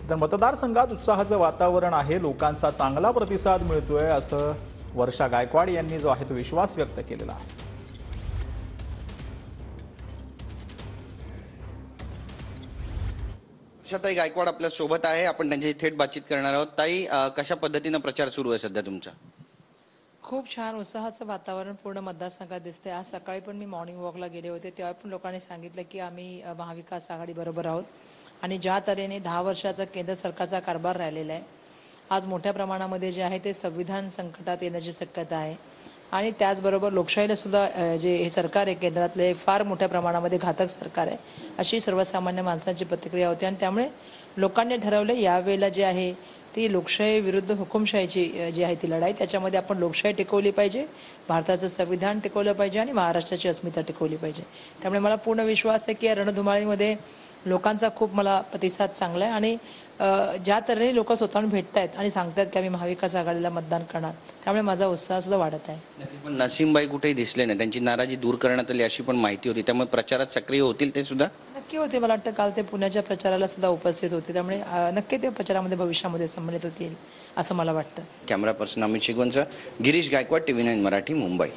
तर मतदारसंघात उत्साहाचं वातावरण आहे, लोकांचा चांगला प्रतिसाद मिळतोय असं वर्षा गायकवाड यांनी जो आहे तो विश्वास व्यक्त केलेला आहे। ताई गायकवाड आपल्या सोबत आहे, आपण त्यांची थेट बातचीत करणार आहोत। ताई, कशा पद्धतीने प्रचार सुरू आहे सध्या तुमचा? खूप छान उत्साहाचं वातावरण पूर्ण मतदारसंघात दिसते। आज सकाळी पण मी मॉर्निंग वॉकला गेले होते, तेव्हा पण लोकांनी सांगितलं की आम्ही महाविकास आघाडी बरोबर आहोत आणि ज्या तऱ्हेने 10 वर्षाचा केंद्र सरकारचा कारभार राहिलेला आहे, आज मोठ्या प्रमाणामध्ये जे आहे ते संविधान संकटात येण्याची शक्यता आहे आणि त्याचबरोबर लोकशाहीला सुद्धा जे हे सरकार आहे केंद्रातले फार मोठ्या प्रमाणामध्ये घातक सरकार आहे अशी सर्वसामान्य माणसांची प्रतिक्रिया होती आणि त्यामुळे लोकांनी ठरवले यावेळेला जे आहे ती लोकशाही विरुद्ध हुकुमशाहीची जी आहे ती लढाई, त्याच्यामध्ये आपण लोकशाही टिकवली पाहिजे, भारताचं संविधान टिकवलं पाहिजे आणि महाराष्ट्राची अस्मिता टिकवली पाहिजे। त्यामुळे मला पूर्ण विश्वास आहे की या रणधुमाळीमध्ये लोकांचा खूप मला प्रतिसाद चांगला आहे आणि ज्या तऱ्हेने लोक स्वतःहून भेटतायत आणि सांगतात की आम्ही महाविकास आघाडीला मतदान करणार, त्यामुळे माझा उत्साह सुद्धा वाढत आहे। पण नसीमबाई कुठेही दिसले नाही, त्यांची नाराजी दूर करण्यात आली अशी पण माहिती होती, त्यामुळे प्रचारात सक्रिय होतील ते सुद्धा? नक्की होते, मला वाटतं काल ते पुण्याच्या प्रचाराला सुद्धा उपस्थित होते, त्यामुळे नक्की ते प्रचारामध्ये भविष्यामध्ये सम्मिलित होतील असं मला वाटतं। कॅमेरा पर्सन अमित शिगवणचा गिरीश गायकवाड, TV9 मराठी, मुंबई।